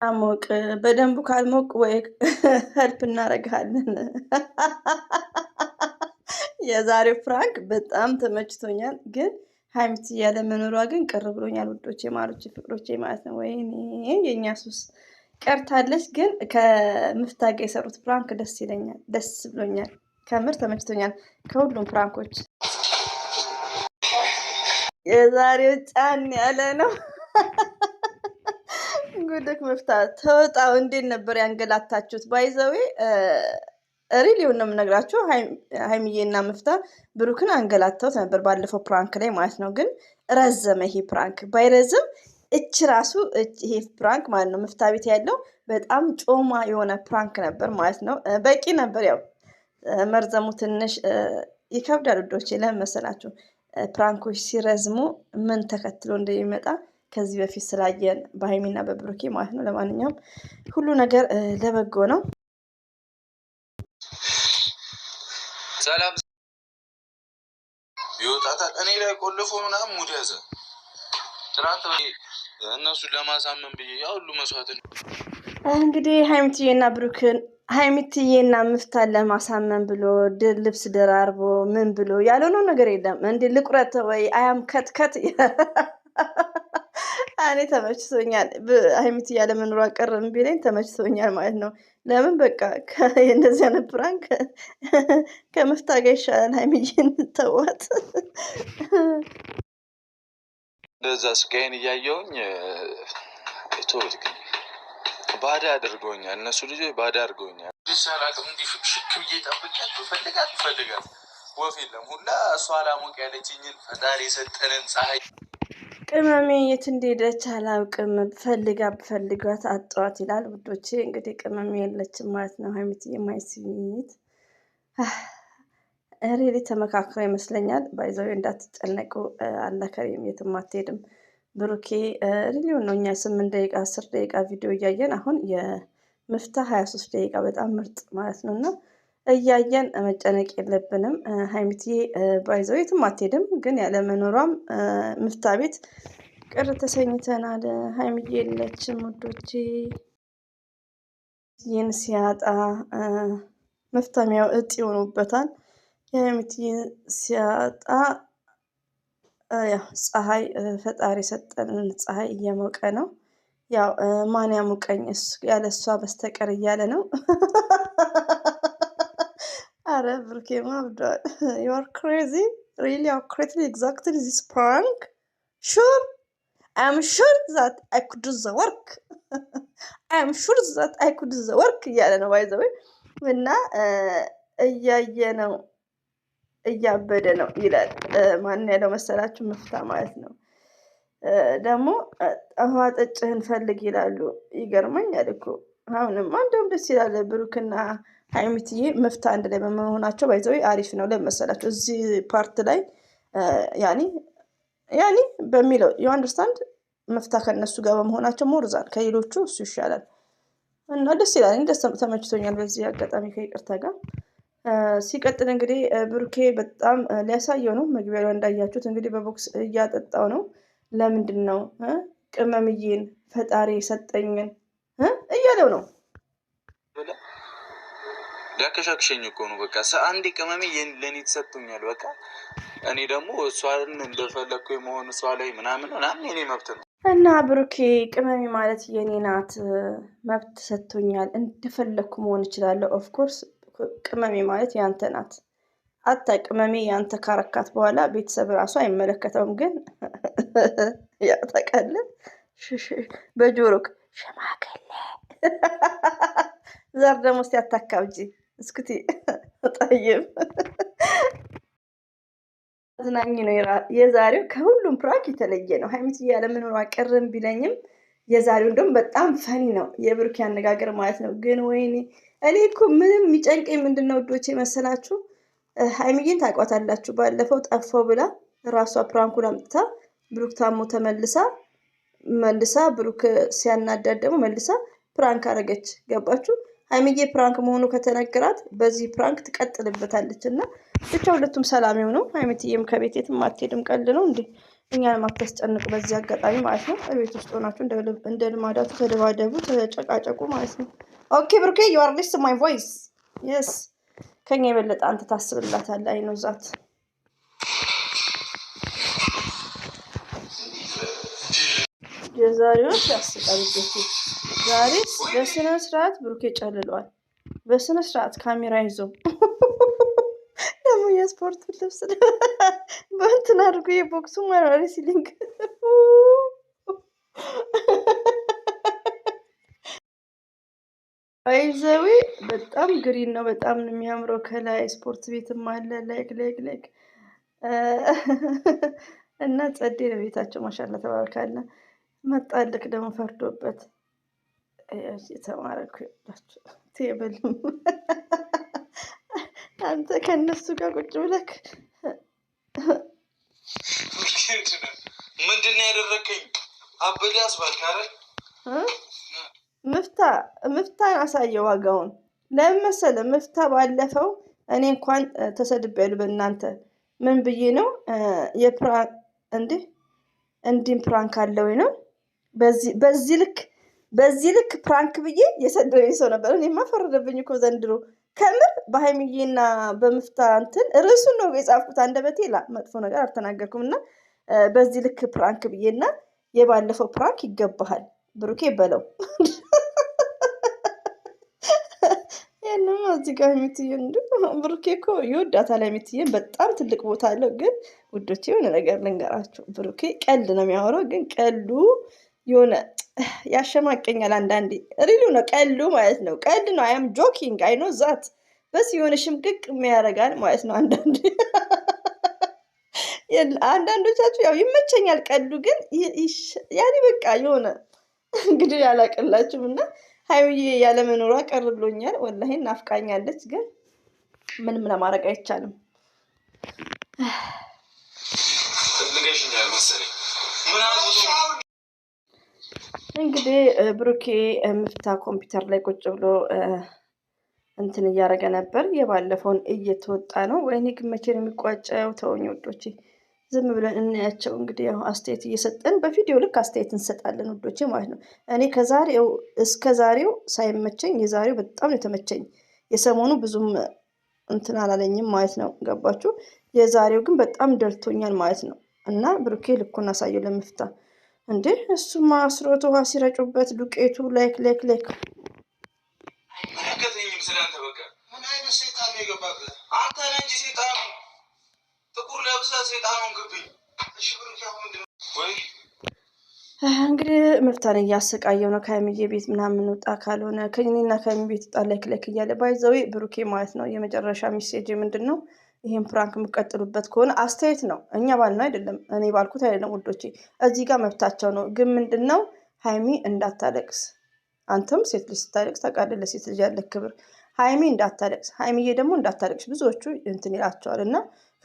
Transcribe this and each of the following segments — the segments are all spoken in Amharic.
አሞቅ በደንቡ ካልሞቅ ወይ ሄልፕ እናደርግሃለን። የዛሬው ፍራንክ በጣም ተመችቶኛል፣ ግን ሀይሚት እያለ መኖሯ ግን ቅር ብሎኛል። ውዶቼ፣ ማሮቼ፣ ፍቅሮቼ ማለት ነው። ወይኔ የእኛ ሱስ ቀርታለች። ግን ከምፍታ ጋር የሰሩት ፍራንክ ደስ ይለኛል፣ ደስ ብሎኛል። ከምር ተመችቶኛል ከሁሉም ፍራንኮች። የዛሬው ጫን ያለ ነው። ጉድክ መፍታ ተወጣው። እንዴት ነበር ያንገላታችሁት? ባይዘዌ ሪሊውን ነው የምነግራችሁ። ሀይሚዬና መፍታ ብሩክን አንገላተውት ነበር ባለፈው ፕራንክ ላይ ማለት ነው። ግን ረዘመ። ይሄ ፕራንክ ባይረዝም ራሱ ይሄ ፕራንክ ማለት ነው መፍታ ቤት ያለው በጣም ጮማ የሆነ ፕራንክ ነበር ማለት ነው። በቂ ነበር። ያው መርዘሙ ትንሽ ይከብዳል ውዶቼ። ለምን መሰላችሁ? ፕራንኮች ሲረዝሙ ምን ተከትሎ እንደሚመጣ ከዚህ በፊት ስላየን በሀይሚና በብሩኬ ማለት ነው። ለማንኛውም ሁሉ ነገር ለበጎ ነው። ሰላም ይወጣታል። እኔ ላይ ቆልፎ ምናምን ሙድ ያዘ። ትናንት እነሱን ለማሳመን ብዬ ያ ሁሉ መስዋዕት እንግዲህ ሀይሚትዬና ብሩክን ሀይሚትዬና ምፍታን ለማሳመን ብሎ ልብስ ደራርቦ ምን ብሎ ያልሆነው ነገር የለም። እንዲህ ልቁረት ወይ አያም ከትከት እኔ ተመችቶኛል። ሀይሚት እያለ መኖሯ ቀር ቢለኝ ተመችቶኛል ማለት ነው። ለምን በቃ እንደዚህ አይነት ፕራንክ ከምፍታ ጋር ይሻላል። ሀይሚዬን ተዋት። እንደዛ ስቃይን እያየውኝ ባዳ አድርገውኛል። እነሱ ልጆች ባዳ አድርገውኛል። ሳላቅም እንዲህ ሽክ ብዬ ጠብቂያት ብፈልጋት ወፍ የለም ሁላ እሷ አላሞቅ ያለችኝን ፈጣሪ የሰጠንን ፀሐይ ቅመሜ የት እንደሄደች አላውቅም። ብፈልጋት አጠዋት ይላል ውዶቼ። እንግዲህ ቅመሜ የለችም ማለት ነው። ሀይሚትዬ የማይስት ሬሌ ተመካክረ ይመስለኛል። ባይዘዊ እንዳትጨነቁ፣ አላከሪም የትም አትሄድም። ብሩኬ ሪሊዮን ነው። እኛ 8 ደቂቃ 10 ደቂቃ ቪዲዮ እያየን አሁን የምፍታ 23 ደቂቃ በጣም ምርጥ ማለት ነው። እና እያየን መጨነቅ የለብንም። ሀይሚትዬ ባይዘው የትም አትሄድም፣ ግን ያለመኖሯም ምፍታ ቤት ቅር ተሰኝተናል። ሀይሚዬ የለችም ውዶቼ። ይህን ሲያጣ መፍታሚያው እጥ ይሆኑበታል። የሀይሚትዬን ሲያጣ ያው ፀሐይ ፈጣሪ የሰጠንን ፀሐይ እየሞቀ ነው። ያው ማን ያሙቀኝ ያለ እሷ በስተቀር እያለ ነው። አረ ብሩኬማ አብዷል። ዩ አር ክሬዚ ሪሊ አር ክሬዚ ኤግዛክትሊ ዚስ ፕራንክ ሹር አይ አም ሹር ዛት አይ ኩድ ዱ ዘ ወርክ አይ አም ሹር ዛት አይ ኩድ ዱ ዘ ወርክ እያለ ነው። ባይዘዌ እና እያየ ነው እያበደ ነው ይላል። ማን ያለው መሰላችሁ? መፍታ ማለት ነው። ደግሞ ውሃ ጠጭህን ፈልግ ይላሉ። ይገርመኛል እኮ አሁንም እንደውም ደስ ይላል። ብሩክና ሀይሚትዬ መፍታ አንድ ላይ በመሆናቸው ባይዘው አሪፍ ነው። ለመሰላቸው እዚህ ፓርት ላይ ያኒ በሚለው ዩ አንደርስታንድ መፍታ ከነሱ ጋር በመሆናቸው ሞርዛን ከሌሎቹ እሱ ይሻላል እና ደስ ይላል። ደስ ተመችቶኛል በዚህ አጋጣሚ ከይቅርታ ጋር። ሲቀጥል እንግዲህ ብሩኬ በጣም ሊያሳየው ነው። መግቢያ ላይ እንዳያችሁት እንግዲህ በቦክስ እያጠጣው ነው። ለምንድን ነው ቅመምዬን ፈጣሪ የሰጠኝን እያለው ነው። ሊያከሻክሸኝ እኮ ነው። በቃ አንዴ ቅመሜ ለእኔ ተሰጥቶኛል። በቃ እኔ ደግሞ እሷን እንደፈለግኩ የመሆን እሷ ላይ ምናምን የኔ መብት ነው እና ብሩኬ ቅመሜ ማለት የኔ ናት፣ መብት ተሰጥቶኛል፣ እንደፈለግኩ መሆን እችላለሁ። ኦፍኮርስ ቅመሜ ማለት ያንተ ናት። ቅመሜ ያንተ ካረካት በኋላ ቤተሰብ ራሱ አይመለከተውም። ግን ያው ታውቃለህ በጆሮክ ሸማገለ ዘር ደግሞ እስቲ አታካብጂ እስኩቲ ጠይብ አዝናኝ ነው የዛሬው። ከሁሉም ፕራንክ የተለየ ነው። ሀይሚት እያለ ምኖሯ ቅርም ቢለኝም የዛሬው እንደውም በጣም ፈኒ ነው። የብሩኬ አነጋገር ማለት ነው። ግን ወይኔ እኔ እኮ ምንም የሚጨንቀኝ ምንድን ነው ውዶቼ መሰላችሁ? ሀይሚዬን ታውቋታላችሁ። ባለፈው ጠፋው ብላ ራሷ ፕራንኩን አምጥታ ብሩክ ታሞ መልሳ ብሩክ ሲያናዳድ ደግሞ መልሳ ፕራንክ አረገች። ገባችሁ? ሀይሚዬ ፕራንክ መሆኑ ከተነገራት በዚህ ፕራንክ ትቀጥልበታለች። እና ብቻ ሁለቱም ሰላም የሆነው ሀይሚትዬም ከቤት የትም አትሄድም። ቀልድ ነው እንዴ? እኛን ማታስጨንቁ በዚህ አጋጣሚ ማለት ነው። ቤት ውስጥ ሆናችሁ እንደ ልማዳችሁ ተደባደቡ፣ ተጨቃጨቁ ማለት ነው። ኦኬ ብሩኬ ዩ አር ሊስን ማይ ቮይስ የስ ከኛ የበለጠ አንተ ታስብላታለህ። አይ ነው ዛት የዛሬው ያስቃል። ዛሬ በስነ ስርዓት ብሩኬ ጨልሏል። በስነ ስርዓት ካሜራ ይዞ ደግሞ የስፖርት ልብስ በእንትን አድርጎ የቦክሱ ማራሪ ሲሊንግ አይዘዊ በጣም ግሪን ነው። በጣም ነው የሚያምረው። ከላይ ስፖርት ቤትም አለ። ላይክ እና ጸዴ ነው ቤታቸው። ማሻላ ተባረካለ። መጣልክ ደግሞ ፈርዶበት የተማረኩ ያላችሁ ቴብልም አንተ ከነሱ ጋር ቁጭ ብለክ ምንድን ነው ያደረከኝ? አበደ አስባልክ አይደል? ምፍታን አሳየው ዋጋውን። ለምን መሰለህ? ምፍታ ባለፈው እኔ እንኳን ተሰድቤያለሁ በእናንተ ምን ብዬ ነው የፕራንክ እንዲህ ፕራንክ አለው ነው በዚህ ልክ ፕራንክ ብዬ የሰደበኝ ሰው ነበር። እኔማ ፈረደብኝ እኮ ዘንድሮ ከምር በሀይሚዬና በምፍታ እንትን ርዕሱን ነው የጻፍኩት። አንደበቴ መጥፎ ነገር አልተናገርኩም። እና በዚህ ልክ ፕራንክ ብዬና የባለፈው ፕራንክ ይገባሃል ብሩኬ በለው ያንማ እዚህ ጋር የምትየን ብሩኬ እኮ ይወዳታል። የምትየን በጣም ትልቅ ቦታ አለው። ግን ውዶቼ የሆነ ነገር ልንገራቸው፣ ብሩኬ ቀልድ ነው የሚያወራው። ግን ቀልዱ የሆነ ያሸማቀኛል አንዳንዴ። ሪሉ ነው ቀልዱ ማለት ነው። ቀልድ ነው። አያም ጆኪንግ አይ ኖ ዛት በስ የሆነ ሽምቅቅ የሚያደርጋል ማለት ነው። አንዳንዶቻችሁ ያው ይመቸኛል ቀልዱ፣ ግን ያኔ በቃ የሆነ እንግዲህ ያላቅላችሁም እና ሀይሚዬ ያለመኖሯ ቀር ብሎኛል። ወላሂ ናፍቃኛለች፣ ግን ምንም ለማድረግ አይቻልም። እንግዲህ ብሩኬ ምፍታ ኮምፒውተር ላይ ቁጭ ብሎ እንትን እያደረገ ነበር። የባለፈውን እየተወጣ ነው። ወይኔ ግን መቼ ነው የሚቋጨው? ተወኝ ውዶቼ፣ ዝም ብለን እናያቸው። እንግዲህ ያው አስተያየት እየሰጠን በቪዲዮ ልክ አስተያየት እንሰጣለን ውዶቼ ማለት ነው። እኔ ከዛሬው እስከ ዛሬው ሳይመቸኝ የዛሬው በጣም የተመቸኝ፣ የሰሞኑ ብዙም እንትን አላለኝም ማለት ነው። ገባችሁ? የዛሬው ግን በጣም ደልቶኛል ማለት ነው። እና ብሩኬ ልኩን አሳየው ለምፍታ እንዴ! እሱማ አስሮት ውሃ ሲረጩበት ዱቄቱ ላይክ አይመለከተኝም ስላንተ። በቃ ምን አይነት ሰይጣን ነው የገባበት? አንተ ነህ እንጂ ሰይጣኑ። ጥቁር ለብሰህ ሰይጣኑን ግብኝ። እሺ ብሩኬ አሁን ምንድን ነው ወይ እንግዲህ ምፍታን እያሰቃየው ነው። ከሀይሚዬ ቤት ምናምን ወጣ፣ ካልሆነ ከእኔና ከሀይሚ ቤት ወጣ ላይክ እያለ ባይዘዌ ብሩኬ ማለት ነው። የመጨረሻ ሚሴጅ ምንድን ነው? ይህን ፕራንክ የምቀጥሉበት ከሆነ አስተያየት ነው። እኛ ባልነው አይደለም፣ እኔ ባልኩት አይደለም ውዶቼ። እዚህ ጋር መብታቸው ነው። ግን ምንድን ነው ሀይሚ እንዳታለቅስ። አንተም ሴት ልጅ ስታለቅስ ታውቃለህ፣ ለሴት ልጅ ያለ ክብር። ሀይሚ እንዳታለቅስ፣ ሀይሚዬ ደግሞ እንዳታለቅስ። ብዙዎቹ እንትን ይላቸዋል እና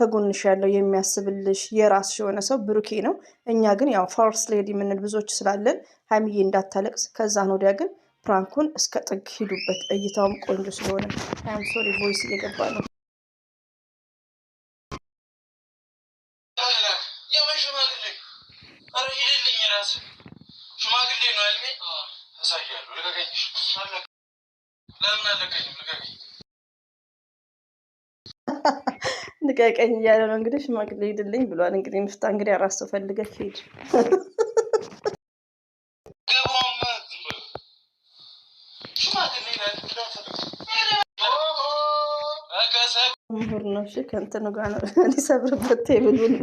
ከጎንሽ ያለው የሚያስብልሽ የራስሽ የሆነ ሰው ብሩኬ ነው። እኛ ግን ያው ፈርስት ሌዲ የምንል ብዙዎች ስላለን ሀይሚዬ እንዳታለቅስ። ከዛ ነው ወዲያ ግን ፕራንኩን እስከ ጥግ ሂዱበት። እይታውም ቆንጆ ስለሆነ አም ሶሪ ቮይስ እየገባ ነው። ሽማግሌ ነው ያልከኝ? አሳያለሁ። ልቀቀኝ። ለምን አለቀኝም? ልቀቀኝ ልቀቀኝ እያለ ነው እንግዲህ። ሽማግሌ ሂድልኝ ብሏል። እንግዲህ ምፍታ እንግዲህ አራስ ሰው ፈልገህ ሂድ። ምሁር ነው። እሺ ከእንትኑ ጋር ነው ሊሰብርበት ቴብሉን።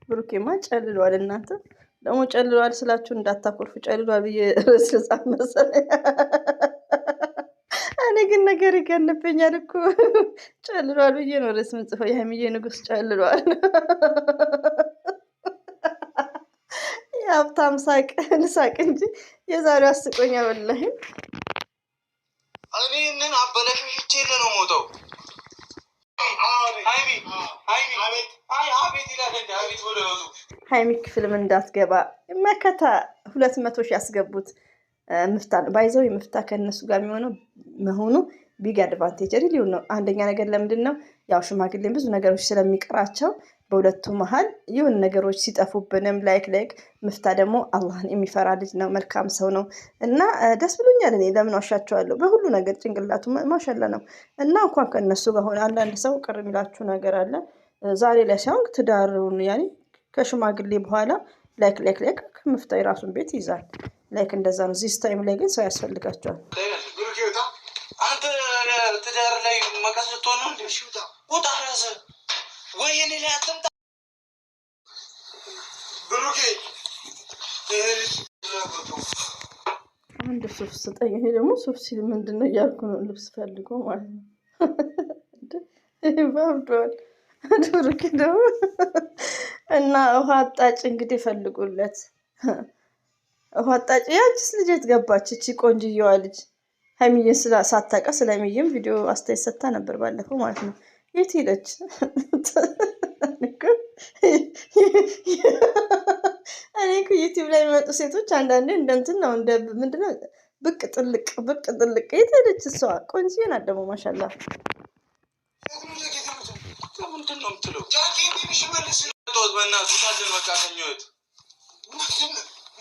ብሩኬማ ጨልሏል። እናንተ ደግሞ ጨልሏል ስላችሁ እንዳታኮርፉ። ጨልሏል ብዬ ርዕስ ልጻፍ መሰለኝ። እኔ ግን ነገር ይገንብኛል እኮ ጨልሏል ብዬ ነው ርዕስ ምንጽፈው። የሀይሚዬ ንጉስ ጨልሏል። የሀብታም ሳቅ ልሳቅ እንጂ የዛሬው አስቆኛ ወላሂ። እኔ ይህንን አበላሽቼ ነው ሞተው ሀይሚ ክፍልም እንዳትገባ መከታ 200 ሺህ ያስገቡት ምፍታ ነው። ባይዘው የምፍታ ከእነሱ ጋር የሚሆነው መሆኑ ቢግ አድቫንቴጅ ሪሊው ነው። አንደኛ ነገር ለምንድን ነው ያው ሽማግሌን ብዙ ነገሮች ስለሚቀራቸው በሁለቱ መሀል ይሁን ነገሮች ሲጠፉብንም ላይክ ምፍታ ደግሞ አላህን የሚፈራ ልጅ ነው፣ መልካም ሰው ነው እና ደስ ብሎኛል። እኔ ለምን ዋሻቸዋለሁ? በሁሉ ነገር ጭንቅላቱ ማሻላ ነው እና እንኳን ከእነሱ ጋር ሆነ። አንዳንድ ሰው ቅር የሚላችሁ ነገር አለ ዛሬ ላይ ሳይሆን ትዳሩን ያኔ ከሽማግሌ በኋላ ላይክ ከምፍታ የራሱን ቤት ይይዛል። ላይክ እንደዛ ነው። ዚስ ታይም ላይ ግን ሰው ያስፈልጋቸዋል። አንተ ትዳር ላይ መቀስ ልትሆን ነው እንዴ? ውጣ ራስህ ወይ እኔ ላይ አትምጣ። ብሩኬ አንድ ሱፍ ስጠኝ። ይሄ ደግሞ ሱፍ ሲል ምንድን ነው እያልኩ ነው። ልብስ ፈልጎ ማለት ነው። ባብዷል ብሩኬ ደግሞ እና ውሃ አጣጭ እንግዲህ ፈልጉለት። ውሃ አጣጭ ያችስ ልጅ የት ገባች? እቺ ቆንጅየዋ ልጅ ሀይሚዬን ሳታውቃ ስለ ሀይሚዬም ቪዲዮ አስተያየት ሰጥታ ነበር ባለፈው ማለት ነው። የት ሄደች? እኔ እኮ ዩቲዩብ ላይ የሚመጡ ሴቶች አንዳንዴ እንደንትን ነው እንደ ምንድነው ብቅ ጥልቅ የት ሄደች እሷ? ቆንጆ ናት ደግሞ ማሻላ። ምንድን ነው የምትለው?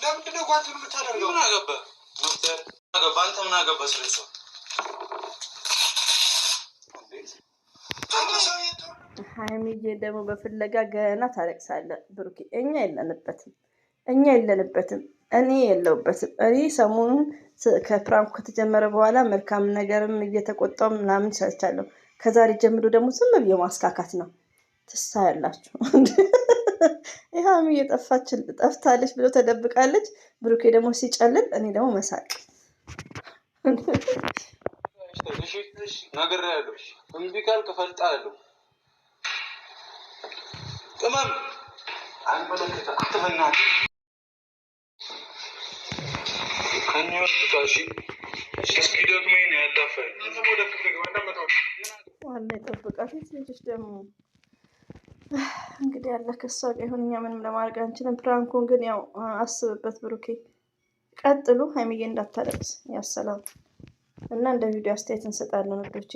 ለምንድን ነው ጓንት የምታደርገው? ምን አገባህ? አንተ ምን አገባህ ስለሷ? ሀይሚዬ ደግሞ በፍለጋ ገና ታለቅሳለህ ብሩኬ። እኛ የለንበትም። እኔ የለውበትም። እኔ ሰሞኑን ከፕራንኩ ከተጀመረ በኋላ መልካም ነገርም እየተቆጣው ምናምን ሰርቻለሁ። ከዛሬ ጀምሮ ደግሞ ዝም ብዬ ማስካካት ነው። ትሳ ያላችሁ ይህ ሀይሚዬ ጠፍታለች ብሎ ተደብቃለች። ብሩኬ ደግሞ ሲጨልል፣ እኔ ደግሞ መሳቅ ነገር ያለው እምቢ ካልክ እፈልጣለሁ። ቅመም አንበለከተ አትበና ከኝወጥታሽ እስኪ ደግሞ ይሄን ያላፈኝ ዋና የጠብቃት ልጆች ደግሞ እንግዲህ ያለ ከሷ ጋር ይሁን። እኛ ምንም ለማድረግ አንችልም። ፕራንኩን ግን ያው አስብበት ብሩኬ። ቀጥሉ፣ ሀይሚዬ እንዳታለቅስ ያሰላም እና እንደ ቪዲዮ አስተያየት እንሰጣለን ወዶቼ።